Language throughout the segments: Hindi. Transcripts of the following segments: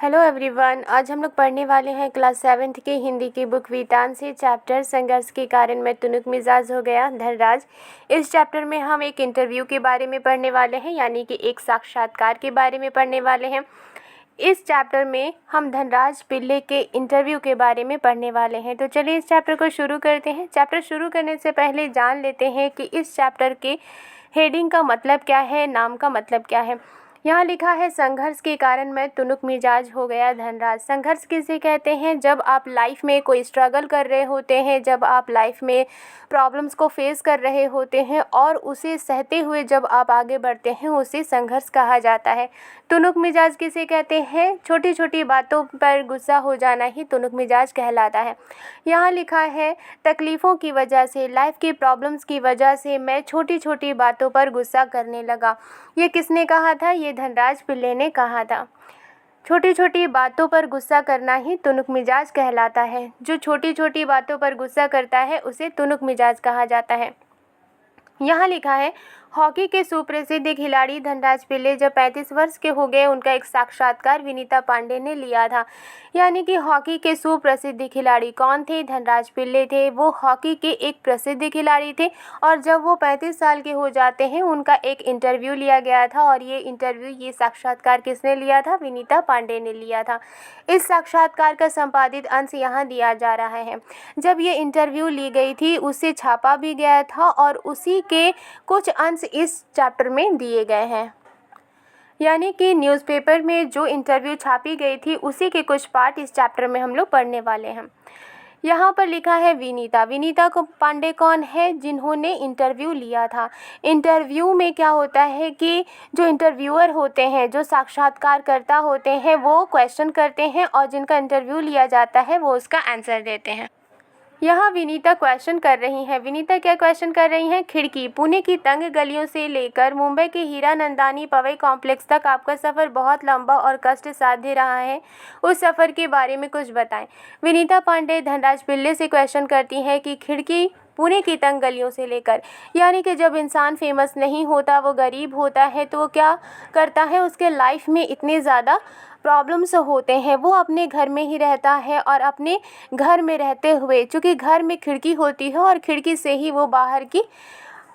Hello everyone. आज हम लोग पढ़ने वाले हैं क्लास 7th की हिंदी की बुक वीतान से चैप्टर संघर्ष के कारण मैं तुनुक मिजाज हो गया धनराज। इस चैप्टर में हम एक इंटरव्यू के बारे में पढ़ने वाले हैं, यानी कि एक साक्षात्कार के बारे में पढ़ने वाले हैं। इस चैप्टर में हम धनराज पिल्ले के इंटरव्यू के बारे में पढ़ने वाले हैं। तो चलिए इस चैप्टर को शुरू करते हैं। चैप्टर शुरू करने से पहले जान लेते हैं कि इस चैप्टर के हेडिंग का मतलब क्या है, नाम का मतलब क्या है। यहाँ लिखा है संघर्ष के कारण मैं तुनुक मिजाज हो गया धनराज। संघर्ष किसे कहते हैं? जब आप लाइफ में कोई स्ट्रगल कर रहे होते हैं, जब आप लाइफ में प्रॉब्लम्स को फेस कर रहे होते हैं और उसे सहते हुए जब आप आगे बढ़ते हैं, उसे संघर्ष कहा जाता है। तुनुक मिजाज किसे कहते हैं? छोटी छोटी बातों पर गुस्सा हो जाना ही तुनुक मिजाज कहलाता है। यहाँ लिखा है तकलीफ़ों की वजह से, लाइफ की प्रॉब्लम्स की वजह से मैं छोटी छोटी बातों पर गुस्सा करने लगा। ये किसने कहा था? ये धनराज पिल्ले ने कहा था। छोटी छोटी बातों पर गुस्सा करना ही तुनुक मिजाज कहलाता है। जो छोटी छोटी बातों पर गुस्सा करता है उसे तुनुक मिजाज कहा जाता है। यहाँ लिखा है हॉकी के सुप्रसिद्ध खिलाड़ी धनराज पिल्ले जब 35 वर्ष के हो गए, उनका एक साक्षात्कार विनीता पांडे ने लिया था। यानी कि हॉकी के सुप्रसिद्ध खिलाड़ी कौन थे? धनराज पिल्ले थे। वो हॉकी के एक प्रसिद्ध खिलाड़ी थे और जब वो 35 साल के हो जाते हैं, उनका एक इंटरव्यू लिया गया था और ये साक्षात्कार किसने लिया था? विनीता पांडे ने लिया था। इस साक्षात्कार का संपादित अंश यहाँ दिया जा रहा है। जब ये इंटरव्यू ली गई थी उसे छापा भी गया था और उसी के कुछ अंश इस चैप्टर में दिए गए हैं। यानी कि न्यूज़पेपर में जो इंटरव्यू छापी गई थी उसी के कुछ पार्ट इस चैप्टर में हम लोग पढ़ने वाले हैं। यहाँ पर लिखा है विनीता। विनीता को पांडे कौन है? जिन्होंने इंटरव्यू लिया था। इंटरव्यू में क्या होता है कि जो इंटरव्यूअर होते हैं, जो साक्षात्कारकर्ता होते हैं, वो क्वेश्चन करते हैं और जिनका इंटरव्यू लिया जाता है वो उसका आंसर देते हैं। यहाँ विनीता क्वेश्चन कर रही हैं। विनीता क्या क्वेश्चन कर रही हैं? खिड़की। पुणे की तंग गलियों से लेकर मुंबई के हीरानंदानी पवई कॉम्प्लेक्स तक आपका सफ़र बहुत लंबा और कष्ट साध्य रहा है। उस सफ़र के बारे में कुछ बताएं। विनीता पांडे धनराज पिल्ले से क्वेश्चन करती हैं कि खिड़की पुणे की तंग गलियों से लेकर, यानी कि जब इंसान फेमस नहीं होता, वो गरीब होता है, तो वो क्या करता है? उसके लाइफ में इतने ज़्यादा प्रॉब्लम्स होते हैं, वो अपने घर में ही रहता है और अपने घर में रहते हुए, चूँकि घर में खिड़की होती है और खिड़की से ही वो बाहर की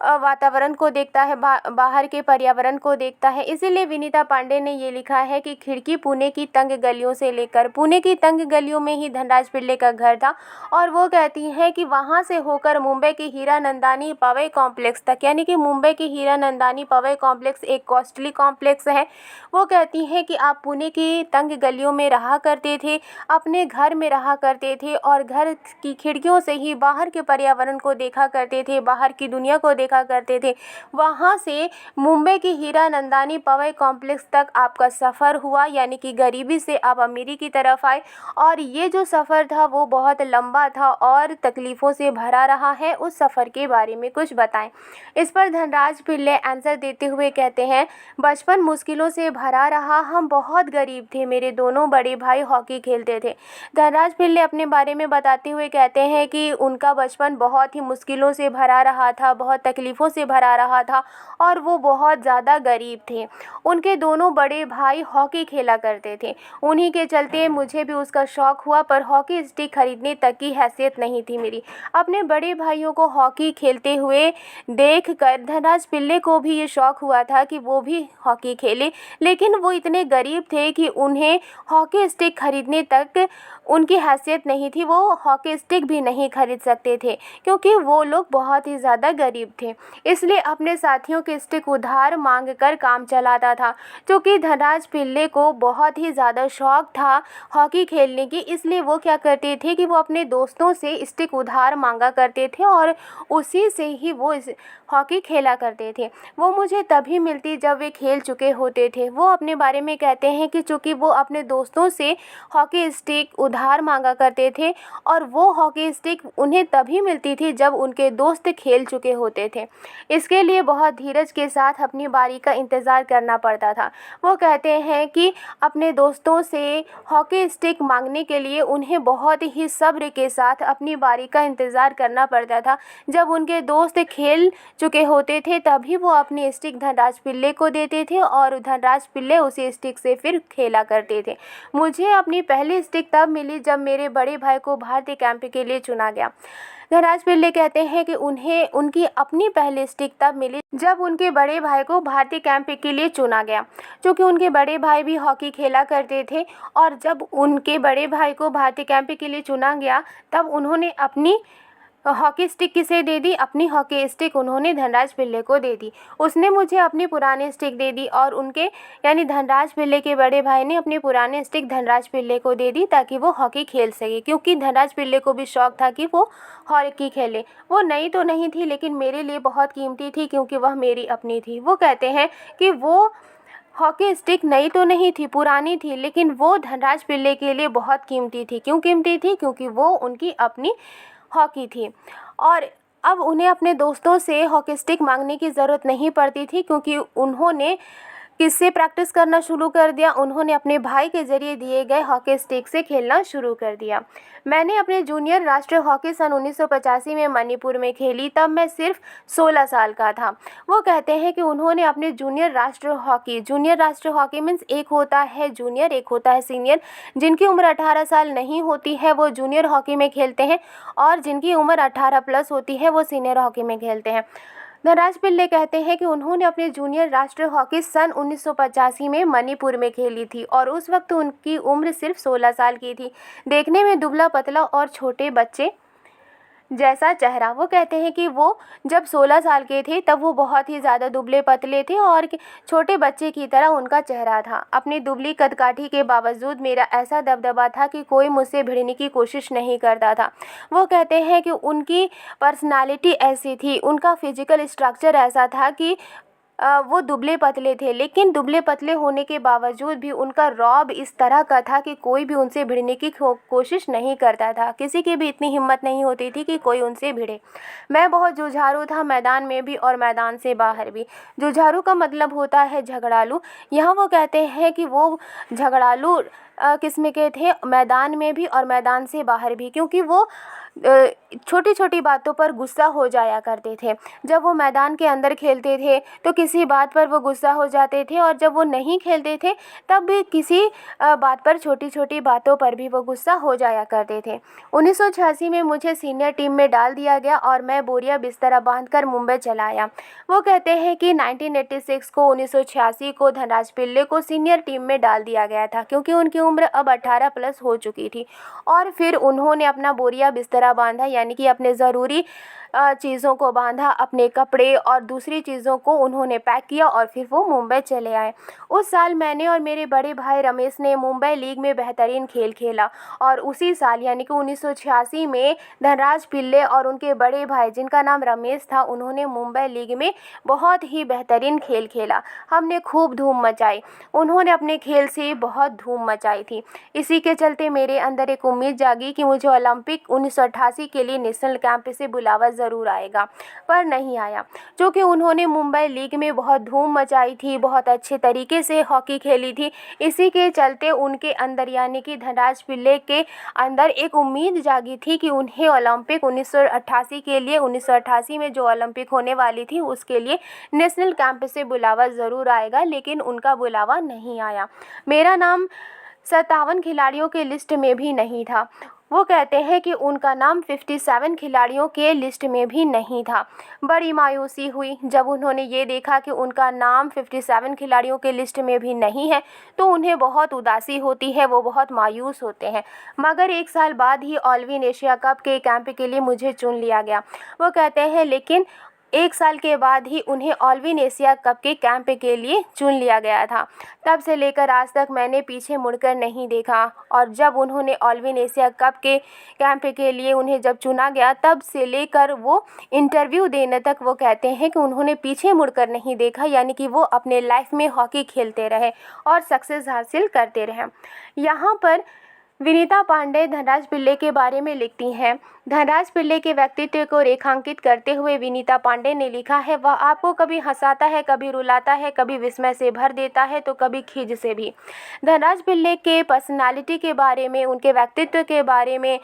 वातावरण को देखता है, बाहर के पर्यावरण को देखता है। इसीलिए विनीता पांडे ने ये लिखा है कि खिड़की पुणे की तंग गलियों से लेकर। पुणे की तंग गलियों में ही धनराज पिल्ले का घर था और वो कहती हैं कि वहाँ से होकर मुंबई के हीरानंदानी पवई कॉम्प्लेक्स तक, यानी कि मुंबई के हीरानंदानी पवई कॉम्प्लेक्स एक कॉस्टली कॉम्प्लेक्स है। वो कहती हैं कि आप पुणे की तंग गलियों में रहा करते थे, अपने घर में रहा करते थे और घर की खिड़कियों से ही बाहर के पर्यावरण को देखा करते थे, बाहर की दुनिया को देखा करते थे। वहाँ से मुंबई की हीरानंदानी पवई कॉम्प्लेक्स तक आपका सफ़र हुआ, यानी कि गरीबी से आप अमीरी की तरफ आए और ये जो सफ़र था वो बहुत लंबा था और तकलीफ़ों से भरा रहा है। उस सफ़र के बारे में कुछ बताएं। इस पर धनराज पिल्ले आंसर देते हुए कहते हैं बचपन मुश्किलों से भरा रहा, हम बहुत गरीब थे, मेरे दोनों बड़े भाई हॉकी खेलते थे। धनराज पिल्ले अपने बारे में बताते हुए कहते हैं कि उनका बचपन बहुत ही मुश्किलों से भरा रहा था, बहुत तकलीफ़ों से भरा रहा था और वो बहुत ज़्यादा गरीब थे। उनके दोनों बड़े भाई हॉकी खेला करते थे, उन्हीं के चलते मुझे भी उसका शौक़ हुआ, पर हॉकी स्टिक खरीदने तक की हैसियत नहीं थी मेरी। अपने बड़े भाइयों को हॉकी खेलते हुए देख कर धनराज पिल्ले को भी ये शौक़ हुआ था कि वो भी हॉकी खेले, लेकिन वो इतने गरीब थे कि उन्हें हॉकी स्टिक खरीदने तक उनकी हैसियत नहीं थी। वो हॉकी स्टिक भी नहीं खरीद सकते थे क्योंकि वो लोग बहुत ही ज़्यादा गरीब थे। इसलिए अपने साथियों के स्टिक उधार मांग कर काम चलाता था। क्योंकि धनराज पिल्ले को बहुत ही ज़्यादा शौक़ था हॉकी खेलने की, इसलिए वो क्या करते थे कि वो अपने दोस्तों से स्टिक उधार मांगा करते थे और उसी से ही वो हॉकी खेला करते थे। वो मुझे तभी मिलती जब वे खेल चुके होते थे। वो अपने बारे में कहते हैं कि चूँकि वो अपने दोस्तों से हॉकी स्टिक उधार मांगा करते थे और वो हॉकी स्टिक उन्हें तभी मिलती थी जब उनके दोस्त खेल चुके होते थे। इसके लिए बहुत धीरज के साथ अपनी बारी का इंतज़ार करना पड़ता था। वो कहते हैं कि अपने दोस्तों से हॉकी स्टिक मांगने के लिए उन्हें बहुत ही सब्र के साथ अपनी बारी का इंतज़ार करना पड़ता था। जब उनके दोस्त खेल चुके होते थे तभी वो अपनी स्टिक धनराज पिल्ले को देते थे और धनराज पिल्ले उसी स्टिक से फिर खेला करते थे। मुझे अपनी पहली स्टिक तब मिली जब मेरे बड़े भाई को भारतीय कैंप के लिए चुना गया। धनराज पिल्ले कहते हैं कि उन्हें उनकी अपनी पहली स्टिक तब मिली जब उनके बड़े भाई को भारतीय कैंप के लिए चुना गया। क्योंकि उनके बड़े भाई भी हॉकी खेला करते थे और जब उनके बड़े भाई को भारतीय कैंप के लिए चुना गया तब उन्होंने अपनी हॉकी स्टिक किसे दे दी, अपनी हॉकी स्टिक उन्होंने धनराज पिल्ले को दे दी। उसने मुझे अपनी पुरानी स्टिक दे दी और उनके यानी धनराज पिल्ले के बड़े भाई ने अपनी पुरानी स्टिक धनराज पिल्ले को दे दी ताकि वो हॉकी खेल सके, क्योंकि धनराज पिल्ले को भी शौक था कि वो हॉकी खेले। वो नई तो नहीं थी लेकिन मेरे लिए बहुत कीमती थी क्योंकि वह मेरी अपनी थी। वो कहते हैं कि वो हॉकी स्टिक नई तो नहीं थी, पुरानी थी, लेकिन वो धनराज पिल्ले के लिए बहुत कीमती थी। क्यों कीमती थी? क्योंकि वो उनकी अपनी हॉकी थी और अब उन्हें अपने दोस्तों से हॉकी स्टिक मांगने की ज़रूरत नहीं पड़ती थी क्योंकि उन्होंने किससे प्रैक्टिस करना शुरू कर दिया, उन्होंने अपने भाई के ज़रिए दिए गए हॉकी स्टिक से खेलना शुरू कर दिया। मैंने अपने जूनियर राष्ट्रीय हॉकी सन 1985 में मणिपुर में खेली, तब मैं सिर्फ 16 साल का था। वो कहते हैं कि उन्होंने अपने जूनियर राष्ट्रीय हॉकी मीन्स एक होता है जूनियर, एक होता है सीनियर। जिनकी उम्र 18 साल नहीं होती है वो जूनियर हॉकी में खेलते हैं और जिनकी उम्र 18 प्लस होती है वो सीनियर हॉकी में खेलते हैं। धनराज पिल्ले कहते हैं कि उन्होंने अपने जूनियर राष्ट्रीय हॉकी सन 1985 में मणिपुर में खेली थी और उस वक्त उनकी उम्र सिर्फ 16 साल की थी। देखने में दुबला पतला और छोटे बच्चे जैसा चेहरा। वो कहते हैं कि वो जब 16 साल के थे तब वो बहुत ही ज़्यादा दुबले पतले थे और छोटे बच्चे की तरह उनका चेहरा था। अपनी दुबली कदकाठी के बावजूद मेरा ऐसा दबदबा था कि कोई मुझसे भिड़ने की कोशिश नहीं करता था। वो कहते हैं कि उनकी पर्सनालिटी ऐसी थी, उनका फिजिकल स्ट्रक्चर ऐसा था कि वो दुबले पतले थे, लेकिन दुबले पतले होने के बावजूद भी उनका रौब इस तरह का था कि कोई भी उनसे भिड़ने की कोशिश नहीं करता था। किसी की भी इतनी हिम्मत नहीं होती थी कि कोई उनसे भिड़े। मैं बहुत जुझारू था, मैदान में भी और मैदान से बाहर भी। जुझारू का मतलब होता है झगड़ालू। यहाँ वो कहते हैं कि वो झगड़ालू किस्म के थे, मैदान में भी और मैदान से बाहर भी, क्योंकि वो छोटी छोटी बातों पर गुस्सा हो जाया करते थे। जब वो मैदान के अंदर खेलते थे तो किसी बात पर वो गुस्सा हो जाते थे और जब वो नहीं खेलते थे तब भी किसी बात पर, छोटी छोटी बातों पर भी वो गुस्सा हो जाया करते थे। 1986 में मुझे सीनियर टीम में डाल दिया गया और मैं बोरिया बिस्तरा बांधकर मुंबई चला आया। वो कहते हैं कि 1986 को धनराज पिल्ले को सीनियर टीम में डाल दिया गया था क्योंकि उनकी उम्र अब 18 प्लस हो चुकी थी और फिर उन्होंने अपना बोरिया बिस्तरा बांधा, यानी कि अपने ज़रूरी चीज़ों को बांधा, अपने कपड़े और दूसरी चीज़ों को उन्होंने पैक किया और फिर वो मुंबई चले आए। उस साल मैंने और मेरे बड़े भाई रमेश ने मुंबई लीग में बेहतरीन खेल खेला और उसी साल यानी कि 1986 में धनराज पिल्ले और उनके बड़े भाई जिनका नाम रमेश था, उन्होंने मुंबई लीग में बहुत ही बेहतरीन खेल खेला। हमने खूब धूम मचाई, उन्होंने अपने खेल से बहुत धूम मचाई थी। इसी के चलते मेरे अंदर एक उम्मीद जागी कि मुझे ओलंपिक 1988 के लिए नेशनल कैंप से बुलावा ज़रूर आएगा, पर नहीं आया। क्योंकि उन्होंने मुंबई लीग में बहुत धूम मचाई थी, बहुत अच्छे तरीके से हॉकी खेली थी, इसी के चलते उनके अंदर यानी कि धनराज पिल्ले के अंदर एक उम्मीद जागी थी कि उन्हें ओलंपिक 1988 के लिए 1988 में जो ओलंपिक होने वाली थी उसके लिए नेशनल कैंप से बुलावा ज़रूर आएगा, लेकिन उनका बुलावा नहीं आया। मेरा नाम 57 खिलाड़ियों के लिस्ट में भी नहीं था। वो कहते हैं कि उनका नाम 57 खिलाड़ियों के लिस्ट में भी नहीं था। बड़ी मायूसी हुई जब उन्होंने ये देखा कि उनका नाम 57 खिलाड़ियों के लिस्ट में भी नहीं है, तो उन्हें बहुत उदासी होती है, वो बहुत मायूस होते हैं। मगर एक साल बाद ही ऑलविन एशिया कप के कैंप के लिए मुझे चुन लिया गया। वो कहते हैं लेकिन एक साल के बाद ही उन्हें ऑलविन एशिया कप के कैंप के लिए चुन लिया गया था। तब से लेकर आज तक मैंने पीछे मुड़कर नहीं देखा और जब उन्होंने ऑलविन एशिया कप के कैंप के लिए उन्हें जब चुना गया तब से लेकर वो इंटरव्यू देने तक वो कहते हैं कि उन्होंने पीछे मुड़कर नहीं देखा, यानी कि वो अपने लाइफ में हॉकी खेलते रहे और सक्सेस हासिल करते रहे। यहाँ पर विनीता पांडे धनराज पिल्ले के बारे में लिखती हैं। धनराज पिल्ले के व्यक्तित्व को रेखांकित करते हुए विनीता पांडे ने लिखा है, वह आपको कभी हंसाता है, कभी रुलाता है, कभी विस्मय से भर देता है तो कभी खीज से भी। धनराज पिल्ले के पर्सनालिटी के बारे में, उनके व्यक्तित्व के बारे में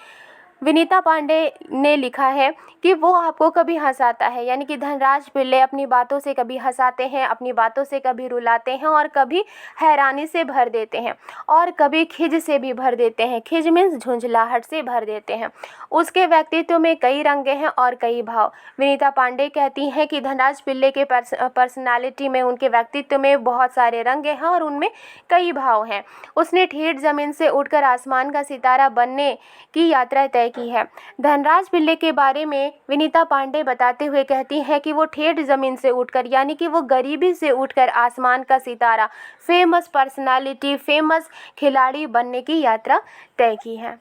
विनीता पांडे ने लिखा है कि वो आपको कभी हंसाता है, यानी कि धनराज पिल्ले अपनी बातों से कभी हंसाते हैं, अपनी बातों से कभी रुलाते हैं और कभी हैरानी से भर देते हैं और कभी खिज से भी भर देते हैं। खिज मीन्स झुंझलाहट से भर देते हैं। उसके व्यक्तित्व में कई रंगे हैं और कई भाव। विनीता पांडे कहती हैं कि धनराज पिल्ले के पर्सनालिटी में, उनके व्यक्तित्व में बहुत सारे रंगे हैं और उनमें कई भाव हैं। उसने ठेठ ज़मीन से उठकर आसमान का सितारा बनने की यात्रा तय की है। धनराज पिल्ले के बारे में विनीता पांडे बताते हुए कहती हैं कि वो ठेठ ज़मीन से उठकर, यानी कि वो गरीबी से उठकर आसमान का सितारा, फेमस पर्सनालिटी, फेमस खिलाड़ी बनने की यात्रा तय की है।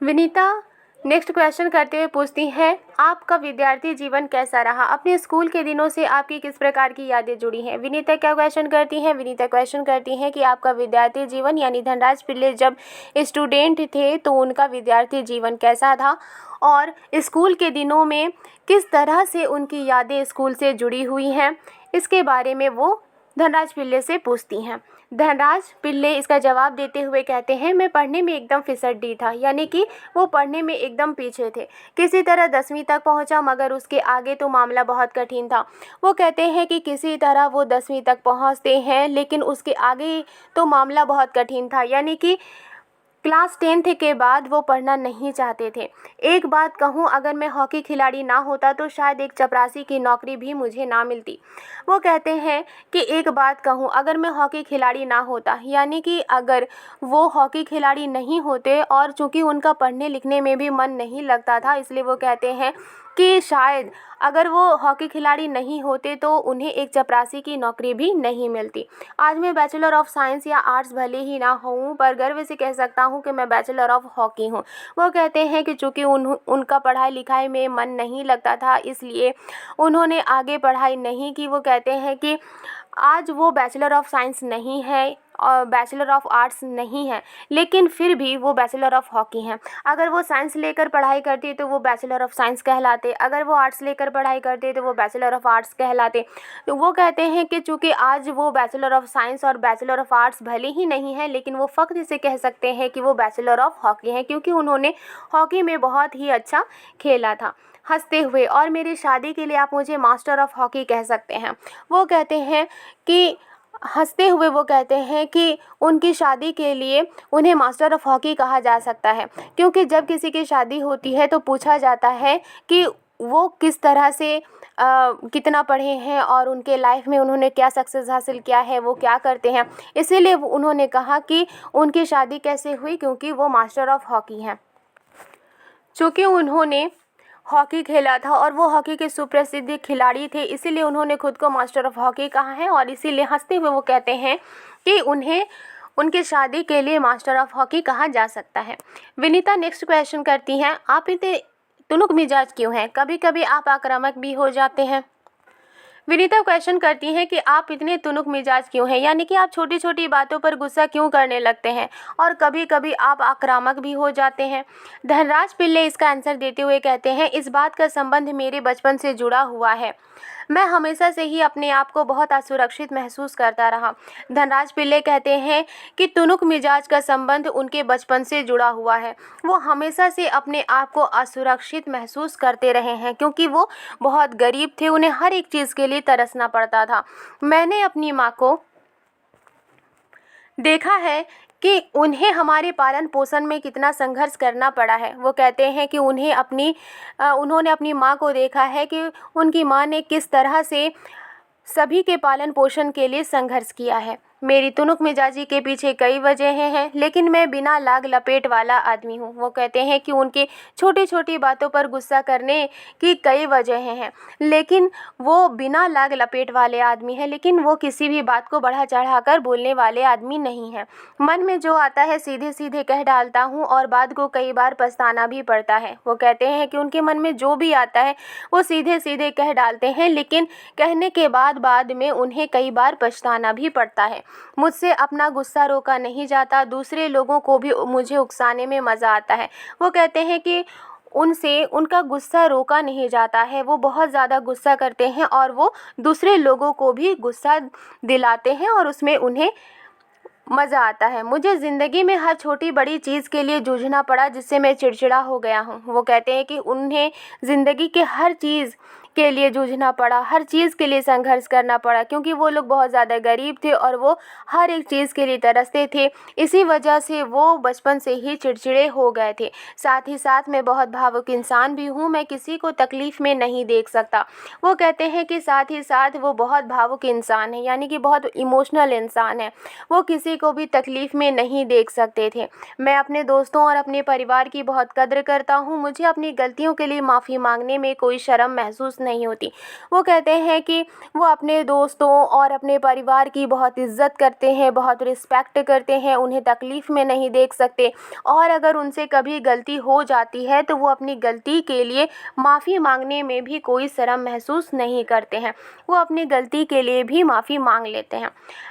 विनीता नेक्स्ट क्वेश्चन करते हुए पूछती हैं, आपका विद्यार्थी जीवन कैसा रहा? अपने स्कूल के दिनों से आपकी किस प्रकार की यादें जुड़ी हैं? विनीता क्या क्वेश्चन करती हैं? विनीता क्वेश्चन करती हैं कि आपका विद्यार्थी जीवन, यानी धनराज पिल्ले जब स्टूडेंट थे तो उनका विद्यार्थी जीवन कैसा था और स्कूल के दिनों में किस तरह से उनकी यादें स्कूल से जुड़ी हुई हैं, इसके बारे में वो धनराज पिल्ले से पूछती हैं। धनराज पिल्ले इसका जवाब देते हुए कहते हैं, मैं पढ़ने में एकदम फिसड्डी था, यानी कि वो पढ़ने में एकदम पीछे थे। किसी तरह 10वीं तक पहुंचा, मगर उसके आगे तो मामला बहुत कठिन था। वो कहते हैं कि किसी तरह वो 10वीं तक पहुंचते हैं, लेकिन उसके आगे तो मामला बहुत कठिन था, यानी कि क्लास 10th के बाद वो पढ़ना नहीं चाहते थे। एक बात कहूँ, अगर मैं हॉकी खिलाड़ी ना होता तो शायद एक चपरासी की नौकरी भी मुझे ना मिलती। वो कहते हैं कि एक बात कहूँ, अगर मैं हॉकी खिलाड़ी ना होता, यानी कि अगर वो हॉकी खिलाड़ी नहीं होते और चूँकि उनका पढ़ने लिखने में भी मन नहीं लगता था, इसलिए वो कहते हैं कि शायद अगर वो हॉकी खिलाड़ी नहीं होते तो उन्हें एक चपरासी की नौकरी भी नहीं मिलती। आज मैं बैचलर ऑफ साइंस या आर्ट्स भले ही ना हूँ, पर गर्व से कह सकता हूँ कि मैं बैचलर ऑफ हॉकी हूँ। वो कहते हैं कि चूँकि उनका पढ़ाई लिखाई में मन नहीं लगता था, इसलिए उन्होंने आगे पढ़ाई नहीं की। वो कहते हैं कि आज वो बैचलर ऑफ साइंस नहीं है और बैचलर ऑफ आर्ट्स नहीं है, लेकिन फिर भी वो बैचलर ऑफ हॉकी हैं। अगर वो साइंस लेकर पढ़ाई करते तो वो बैचलर ऑफ साइंस कहलाते, अगर वो आर्ट्स लेकर पढ़ाई करते तो वो बैचलर ऑफ आर्ट्स कहलाते। तो वो कहते हैं कि चूँकि आज वो बैचलर ऑफ साइंस और बैचलर ऑफ आर्ट्स भले ही नहीं है, लेकिन वो फ़ख्र से कह सकते हैं कि वो बैचलर ऑफ हॉकी हैं, क्योंकि उन्होंने हॉकी में बहुत ही अच्छा खेला था। हंसते हुए, और मेरी शादी के लिए आप मुझे मास्टर ऑफ हॉकी कह सकते हैं। वो कहते हैं कि हंसते हुए वो कहते हैं कि उनकी शादी के लिए उन्हें मास्टर ऑफ हॉकी कहा जा सकता है, क्योंकि जब किसी की शादी होती है तो पूछा जाता है कि वो किस तरह से कितना पढ़े हैं और उनके लाइफ में उन्होंने क्या सक्सेस हासिल किया है, वो क्या करते हैं। इसीलिए उन्होंने कहा कि उनकी शादी कैसे हुई, क्योंकि वो मास्टर ऑफ हॉकी हैं। चूँकि उन्होंने हॉकी खेला था और वो हॉकी के सुप्रसिद्ध खिलाड़ी थे, इसीलिए उन्होंने खुद को मास्टर ऑफ हॉकी कहा है और इसीलिए हंसते हुए वो कहते हैं कि उन्हें उनकी शादी के लिए मास्टर ऑफ हॉकी कहा जा सकता है। विनीता नेक्स्ट क्वेश्चन करती हैं, आप इतने तुनुक मिजाज क्यों हैं? कभी कभी आप आक्रामक भी हो जाते हैं। विनीता क्वेश्चन करती हैं कि आप इतने तुनुक मिजाज क्यों हैं, यानी कि आप छोटी छोटी बातों पर गुस्सा क्यों करने लगते हैं और कभी कभी आप आक्रामक भी हो जाते हैं। धनराज पिल्ले इसका आंसर देते हुए कहते हैं, इस बात का संबंध मेरे बचपन से जुड़ा हुआ है। मैं हमेशा से ही अपने आप को बहुत असुरक्षित महसूस करता रहा। धनराज पिल्ले कहते हैं कि तुनुक मिजाज का संबंध उनके बचपन से जुड़ा हुआ है। वो हमेशा से अपने आप को असुरक्षित महसूस करते रहे हैं, क्योंकि वो बहुत गरीब थे, उन्हें हर एक चीज़ के लिए तरसना पड़ता था। मैंने अपनी माँ को देखा है कि उन्हें हमारे पालन पोषण में कितना संघर्ष करना पड़ा है। वो कहते हैं कि उन्होंने अपनी माँ को देखा है कि उनकी माँ ने किस तरह से सभी के पालन पोषण के लिए संघर्ष किया है। मेरी तुनुक मिजाजी के पीछे कई वजहें हैं, लेकिन मैं बिना लाग लपेट वाला आदमी हूँ। वो कहते हैं कि उनके छोटी छोटी बातों पर गुस्सा करने की कई वजहें हैं, लेकिन वो बिना लाग लपेट वाले आदमी हैं, लेकिन वो किसी भी बात को बढ़ा चढ़ाकर बोलने वाले आदमी नहीं हैं। मन में जो आता है सीधे सीधे कह डालता हूँ और बाद को कई बार पछताना भी पड़ता है। वो कहते हैं कि उनके मन में जो भी आता है वो सीधे सीधे कह डालते हैं, लेकिन कहने के बाद में उन्हें कई बार पछताना भी पड़ता है। मुझसे अपना गुस्सा रोका नहीं जाता, दूसरे लोगों को भी मुझे उकसाने में मज़ा आता है। वो कहते हैं कि उनसे उनका गुस्सा रोका नहीं जाता है, वो बहुत ज़्यादा गुस्सा करते हैं और वो दूसरे लोगों को भी गुस्सा दिलाते हैं और उसमें उन्हें मज़ा आता है। मुझे ज़िंदगी में हर छोटी बड़ी चीज़ के लिए जूझना पड़ा जिससे मैं चिड़चिड़ा हो गया हूँ। वो कहते हैं कि उन्हें ज़िंदगी के हर चीज़ के लिए जूझना पड़ा, हर चीज़ के लिए संघर्ष करना पड़ा, क्योंकि वो लोग बहुत ज़्यादा गरीब थे और वो हर एक चीज़ के लिए तरसते थे। इसी वजह से वो बचपन से ही चिड़चिड़े हो गए थे। साथ ही साथ मैं बहुत भावुक इंसान भी हूँ, मैं किसी को तकलीफ़ में नहीं देख सकता। वो कहते हैं कि साथ ही साथ वो बहुत भावुक इंसान है, यानी कि बहुत इमोशनल इंसान है। वो किसी को भी तकलीफ़ में नहीं देख सकते थे। मैं अपने दोस्तों और अपने परिवार की बहुत कद्र करता हूँ। मुझे अपनी गलतियों के लिए माफ़ी मांगने में कोई शर्म महसूस नहीं होती। वो कहते हैं कि वो अपने दोस्तों और अपने परिवार की बहुत इज़्ज़त करते हैं, बहुत रिस्पेक्ट करते हैं, उन्हें तकलीफ़ में नहीं देख सकते, और अगर उनसे कभी गलती हो जाती है तो वो अपनी गलती के लिए माफ़ी मांगने में भी कोई शर्म महसूस नहीं करते हैं। वो अपनी गलती के लिए भी माफ़ी मांग लेते हैं।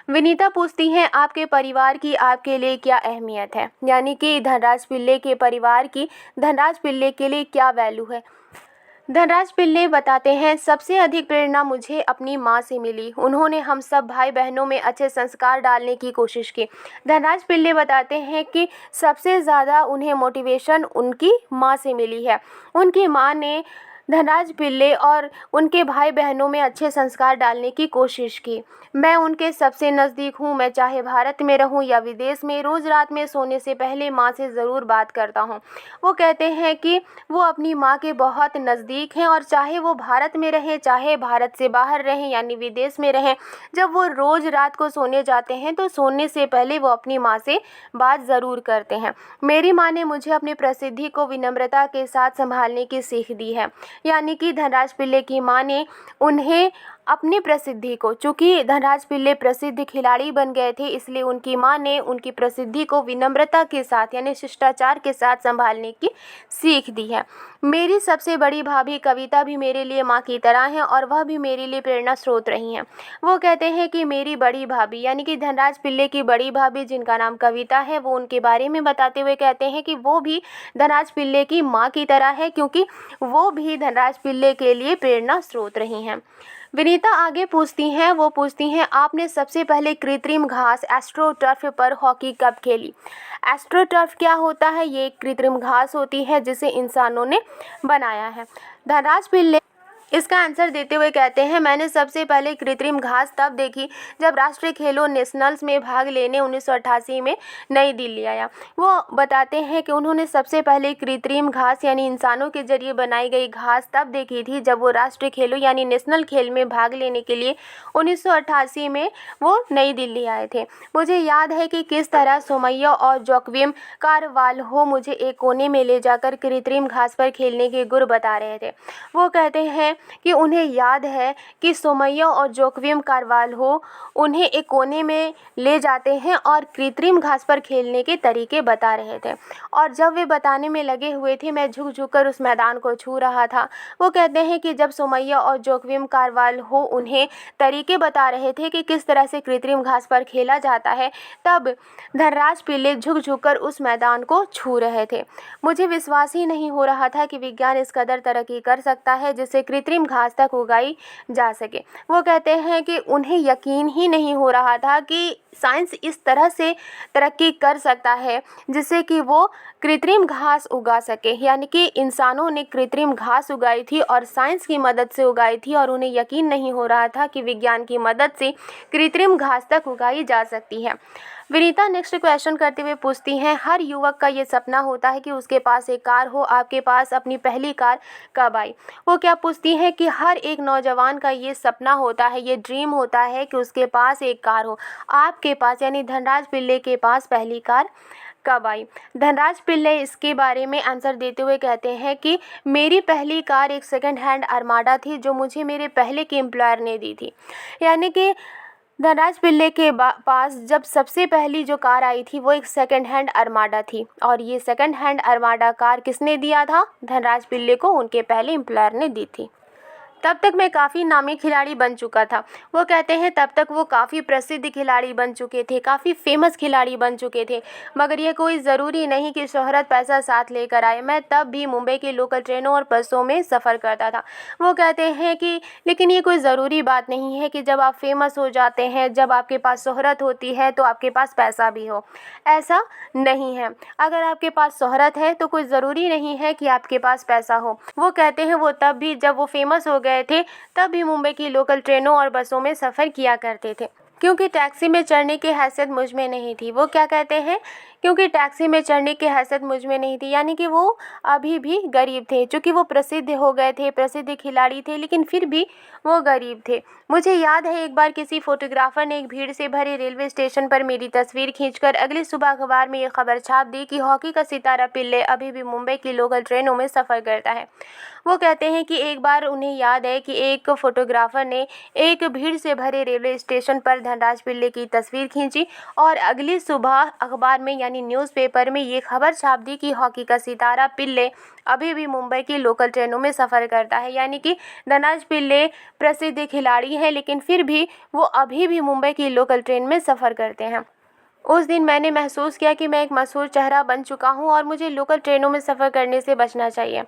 विनीता पूछती हैं, आपके परिवार की आपके लिए क्या अहमियत है? यानी कि धनराज पिल्ले के परिवार की धनराज पिल्ले के लिए क्या वैल्यू है? धनराज पिल्ले बताते हैं, सबसे अधिक प्रेरणा मुझे अपनी माँ से मिली। उन्होंने हम सब भाई बहनों में अच्छे संस्कार डालने की कोशिश की। धनराज पिल्ले बताते हैं कि सबसे ज़्यादा उन्हें मोटिवेशन उनकी माँ से मिली है। उनकी माँ ने धनराज पिल्ले और उनके भाई बहनों में अच्छे संस्कार डालने की कोशिश की। मैं उनके सबसे नज़दीक हूँ। मैं चाहे भारत में रहूँ या विदेश में, रोज़ रात में सोने से पहले माँ से ज़रूर बात करता हूँ। वो कहते हैं कि वो अपनी माँ के बहुत नज़दीक हैं, और चाहे वो भारत में रहें, चाहे भारत से बाहर रहें यानी विदेश में रहें, जब वो रोज़ रात को सोने जाते हैं तो सोने से पहले वो अपनी माँ से बात ज़रूर करते हैं। मेरी माँ ने मुझे अपनी प्रसिद्धि को विनम्रता के साथ संभालने की सीख दी है। यानी कि धनराज पिल्ले की माँ ने उन्हें अपनी प्रसिद्धि को, चूँकि धनराज पिल्ले प्रसिद्ध खिलाड़ी बन गए थे, इसलिए उनकी माँ ने उनकी प्रसिद्धि को विनम्रता के साथ यानी शिष्टाचार के साथ संभालने की सीख दी है। मेरी सबसे बड़ी भाभी कविता भी मेरे लिए माँ की तरह हैं, और वह भी मेरे लिए प्रेरणा स्रोत रही हैं। वो कहते हैं कि मेरी बड़ी भाभी यानी कि धनराज पिल्ले की बड़ी भाभी, जिनका नाम कविता है, वो उनके बारे में बताते हुए कहते हैं कि वो भी धनराज पिल्ले की माँ की तरह है, क्योंकि वो भी धनराज पिल्ले के लिए प्रेरणा स्रोत रही हैं। विनीता आगे पूछती हैं, वो पूछती हैं, आपने सबसे पहले कृत्रिम घास एस्ट्रोटर्फ पर हॉकी कब खेली? एस्ट्रोटर्फ क्या होता है? ये एक कृत्रिम घास होती है जिसे इंसानों ने बनाया है। धनराज पिल्ले इसका आंसर देते हुए कहते हैं, मैंने सबसे पहले कृत्रिम घास तब देखी जब राष्ट्रीय खेलों नेशनल्स में भाग लेने 1988 में नई दिल्ली आया। वो बताते हैं कि उन्होंने सबसे पहले कृत्रिम घास यानी इंसानों के जरिए बनाई गई घास तब देखी थी जब वो राष्ट्रीय खेलों यानी नेशनल खेल में भाग लेने के लिए 1988 में वो नई दिल्ली आए थे। मुझे याद है कि किस तरह सोमैया और जोक्विम कार्वाल्हो मुझे एक कोने में ले जाकर कृत्रिम घास पर खेलने के गुर बता रहे थे। वो कहते हैं कि उन्हें याद है कि सोमैया और जोक्विम कार्वाल्हो उन्हें एक कोने में ले जाते हैं और कृत्रिम घास पर खेलने के तरीके बता रहे थे, और जब वे बताने में लगे हुए थे मैं झुक झुक कर उस मैदान को छू रहा था। वो कहते हैं कि जब सोमैया और जोक्विम कार्वाल्हो उन्हें तरीके बता रहे थे कि किस तरह से कृत्रिम घास पर खेला जाता है, तब धनराज पिल्ले झुक झुक कर उस मैदान को छू रहे थे। मुझे विश्वास ही नहीं हो रहा था कि विज्ञान इस कदर तरक्की कर सकता है जिससे कृत्रिम घास तक उगाई जा सके। वो कहते हैं कि उन्हें यकीन ही नहीं हो रहा था कि साइंस इस तरह से तरक्की कर सकता है जिससे कि वो कृत्रिम घास उगा सके, यानी कि इंसानों ने कृत्रिम घास उगाई थी और साइंस की मदद से उगाई थी, और उन्हें यकीन नहीं हो रहा था कि विज्ञान की मदद से कृत्रिम घास तक उगाई जा सकती है। विनीता नेक्स्ट क्वेश्चन करते हुए पूछती हैं, हर युवक का ये सपना होता है कि उसके पास एक कार हो, आपके पास अपनी पहली कार कब आई? वो क्या पूछती हैं कि हर एक नौजवान का ये सपना होता है, ये ड्रीम होता है कि उसके पास एक कार हो, आपके पास यानी धनराज पिल्ले के पास पहली कार कब आई? धनराज पिल्ले इसके बारे में आंसर देते हुए कहते हैं कि मेरी पहली कार एक सेकंड हैंड अरमाडा थी जो मुझे मेरे पहले के एम्प्लॉयर ने दी थी। यानी कि धनराज पिल्ले के पास जब सबसे पहली जो कार आई थी वो एक सेकंड हैंड अरमाडा थी, और ये सेकंड हैंड अरमाडा कार किसने दिया था? धनराज पिल्ले को उनके पहले एम्प्लॉयर ने दी थी। तब तक मैं काफ़ी नामी खिलाड़ी बन चुका था। वो कहते हैं तब तक वो काफ़ी प्रसिद्ध खिलाड़ी बन चुके थे, काफ़ी फेमस खिलाड़ी बन चुके थे, मगर ये कोई ज़रूरी नहीं कि शोहरत पैसा साथ लेकर आए। मैं तब भी मुंबई की लोकल ट्रेनों और बसों में सफ़र करता था। वो कहते हैं कि लेकिन ये कोई ज़रूरी बात नहीं है कि जब आप फेमस हो जाते हैं, जब आपके पास शोहरत होती है तो आपके पास पैसा भी हो। ऐसा नहीं है। अगर आपके पास शोहरत है तो कोई ज़रूरी नहीं है कि आपके पास पैसा हो। वो कहते हैं वो तब भी जब वो फेमस हो गए थे तब भी मुंबई की लोकल ट्रेनों और बसों में सफ़र किया करते थे, क्योंकि टैक्सी में चढ़ने की हैसियत मुझ में नहीं थी। वो क्या कहते हैं, क्योंकि टैक्सी में चढ़ने की हैसियत मुझ में नहीं थी, यानी कि वो अभी भी गरीब थे। चूँकि वो प्रसिद्ध हो गए थे, प्रसिद्ध खिलाड़ी थे, लेकिन फिर भी वो गरीब थे। मुझे याद है एक बार किसी फोटोग्राफर ने एक भीड़ से भरे रेलवे स्टेशन पर मेरी तस्वीर खींचकर अगली सुबह अखबार में ये खबर छाप दी कि हॉकी का सितारा पिल्ले अभी भी मुंबई की लोकल ट्रेनों में सफ़र करता है। वो कहते हैं कि एक बार उन्हें याद है कि एक फोटोग्राफर ने एक भीड़ से भरे रेलवे स्टेशन पर धनराज पिल्ले की तस्वीर खींची और अगली सुबह अखबार में यानी न्यूज़पेपर में ये खबर छाप दी कि हॉकी का सितारा पिल्ले अभी भी मुंबई की लोकल ट्रेनों में सफ़र करता है। यानी कि धनराज पिल्ले प्रसिद्ध खिलाड़ी हैं, लेकिन फिर भी वो अभी भी मुंबई की लोकल ट्रेन में सफ़र करते हैं। उस दिन मैंने महसूस किया कि मैं एक मशहूर चेहरा बन चुका हूं और मुझे लोकल ट्रेनों में सफ़र करने से बचना चाहिए।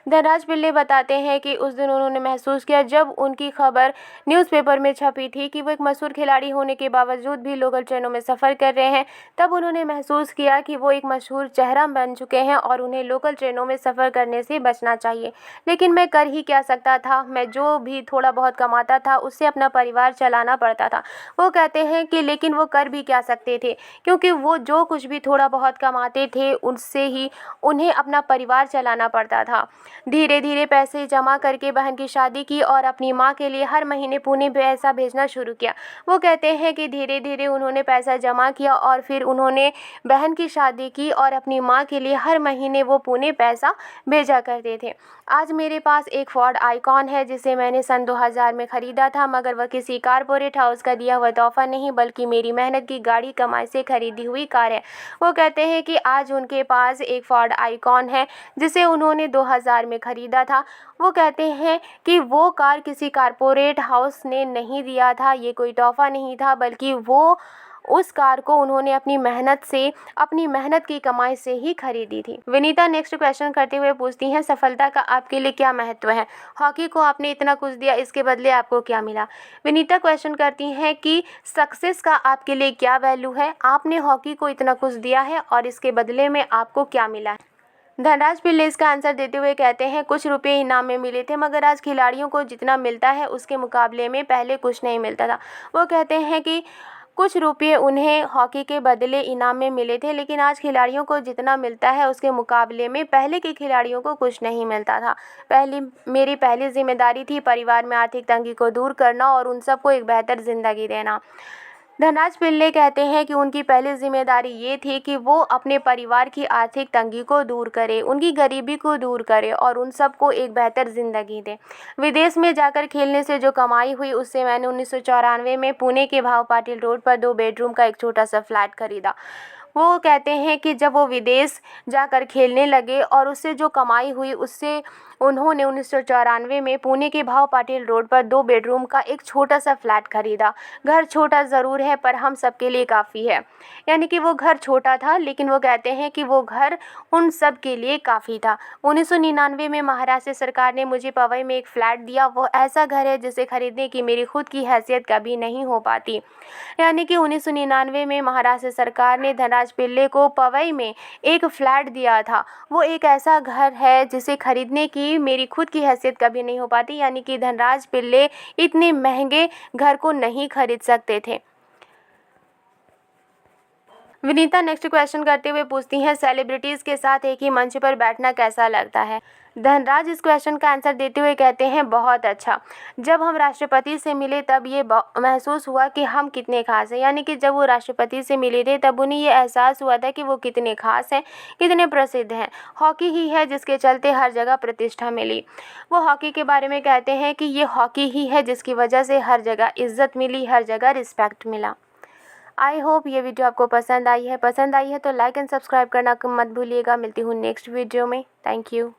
धनराज पिल्ले बताते हैं कि उस दिन उन्होंने महसूस किया जब उनकी खबर न्यूज़पेपर में छपी थी कि वो एक मशहूर खिलाड़ी होने के बावजूद भी लोकल ट्रेनों में सफ़र कर रहे हैं। तब उन्होंने महसूस किया कि वो एक मशहूर चेहरा बन चुके हैं और उन्हें लोकल ट्रेनों में सफ़र करने से बचना चाहिए। लेकिन मैं कर ही क्या सकता था, मैं जो भी थोड़ा बहुत कमाता था उससे अपना परिवार चलाना पड़ता था। वो कहते हैं कि लेकिन वो कर भी क्या सकते थे, क्योंकि वो जो कुछ भी थोड़ा बहुत कमाते थे उससे ही उन्हें अपना परिवार चलाना पड़ता था। धीरे धीरे पैसे जमा करके बहन की शादी की और अपनी माँ के लिए हर महीने पुणे पैसा भेजना शुरू किया। वो कहते हैं कि धीरे धीरे उन्होंने पैसा जमा किया और फिर उन्होंने बहन की शादी की और अपनी माँ के लिए हर महीने वो पुणे पैसा भेजा करते थे। आज मेरे पास एक फोर्ड आइकॉन है जिसे मैंने सन 2000 में ख़रीदा था, मगर वह किसी कारपोरेट हाउस का दिया हुआ तोहफा नहीं बल्कि मेरी मेहनत की गाढ़ी कमाई से खरीदी हुई कार है। वो कहते हैं कि आज उनके पास एक फोर्ड आइकॉन है जिसे उन्होंने 2000 में ख़रीदा था। वो कहते हैं कि वो कार किसी कारपोरेट हाउस ने नहीं दिया था, ये कोई तोहफा नहीं था, बल्कि वो उस कार को उन्होंने अपनी मेहनत से, अपनी मेहनत की कमाई से ही खरीदी थी। विनीता नेक्स्ट क्वेश्चन करते हुए पूछती हैं, सफलता का आपके लिए क्या महत्व है? हॉकी को आपने इतना कुछ दिया, इसके बदले आपको क्या मिला? विनीता क्वेश्चन करती हैं कि सक्सेस का आपके लिए क्या वैल्यू है? आपने हॉकी को इतना कुछ दिया है और इसके बदले में आपको क्या मिला है? धनराज पिल्ले इसका आंसर देते हुए कहते हैं, कुछ रुपये इनाम में मिले थे, मगर आज खिलाड़ियों को जितना मिलता है उसके मुकाबले में पहले कुछ नहीं मिलता था। वो कहते हैं कि कुछ रुपये उन्हें हॉकी के बदले इनाम में मिले थे, लेकिन आज खिलाड़ियों को जितना मिलता है उसके मुकाबले में पहले के खिलाड़ियों को कुछ नहीं मिलता था। मेरी पहली जिम्मेदारी थी परिवार में आर्थिक तंगी को दूर करना और उन सबको एक बेहतर ज़िंदगी देना। धनराज पिल्ले कहते हैं कि उनकी पहली जिम्मेदारी ये थी कि वो अपने परिवार की आर्थिक तंगी को दूर करे, उनकी गरीबी को दूर करे और उन सबको एक बेहतर ज़िंदगी दे। विदेश में जाकर खेलने से जो कमाई हुई उससे मैंने 1994 में पुणे के भाव पाटिल रोड पर 2 बेडरूम का एक छोटा सा फ्लैट खरीदा। वो कहते हैं कि जब वो विदेश जाकर खेलने लगे और उससे जो कमाई हुई उससे उन्होंने 1994 में पुणे के भाव पाटिल रोड पर 2 बेडरूम का एक छोटा सा फ्लैट खरीदा। घर छोटा ज़रूर है पर हम सबके लिए काफ़ी है। यानी कि वो घर छोटा था, लेकिन वो कहते हैं कि वो घर उन सब के लिए काफ़ी था। 1999 में महाराष्ट्र सरकार ने मुझे पवई में एक फ़्लैट दिया। वो ऐसा घर है जिसे खरीदने की मेरी खुद की हैसियत कभी नहीं हो पाती। यानी कि 1999 में महाराष्ट्र सरकार ने धनराज पिल्ले को पवई में एक फ़्लैट दिया था। वो एक ऐसा घर है जिसे खरीदने की मेरी खुद की हैसियत कभी नहीं हो पाती। यानी कि धनराज पिल्ले इतने महंगे घर को नहीं खरीद सकते थे। विनीता नेक्स्ट क्वेश्चन करते हुए पूछती हैं, सेलिब्रिटीज़ के साथ एक ही मंच पर बैठना कैसा लगता है? धनराज इस क्वेश्चन का आंसर देते हुए कहते हैं, बहुत अच्छा। जब हम राष्ट्रपति से मिले तब ये महसूस हुआ कि हम कितने खास हैं। यानी कि जब वो राष्ट्रपति से मिले थे तब उन्हें ये एहसास हुआ था कि वो कितने खास हैं, कितने प्रसिद्ध हैं। हॉकी ही है जिसके चलते हर जगह प्रतिष्ठा मिली। वो हॉकी के बारे में कहते हैं कि ये हॉकी ही है जिसकी वजह से हर जगह इज्जत मिली, हर जगह रिस्पेक्ट मिला। आई होप ये वीडियो आपको पसंद आई है तो लाइक एंड सब्सक्राइब करना मत भूलिएगा। मिलती हूँ नेक्स्ट वीडियो में। Thank you.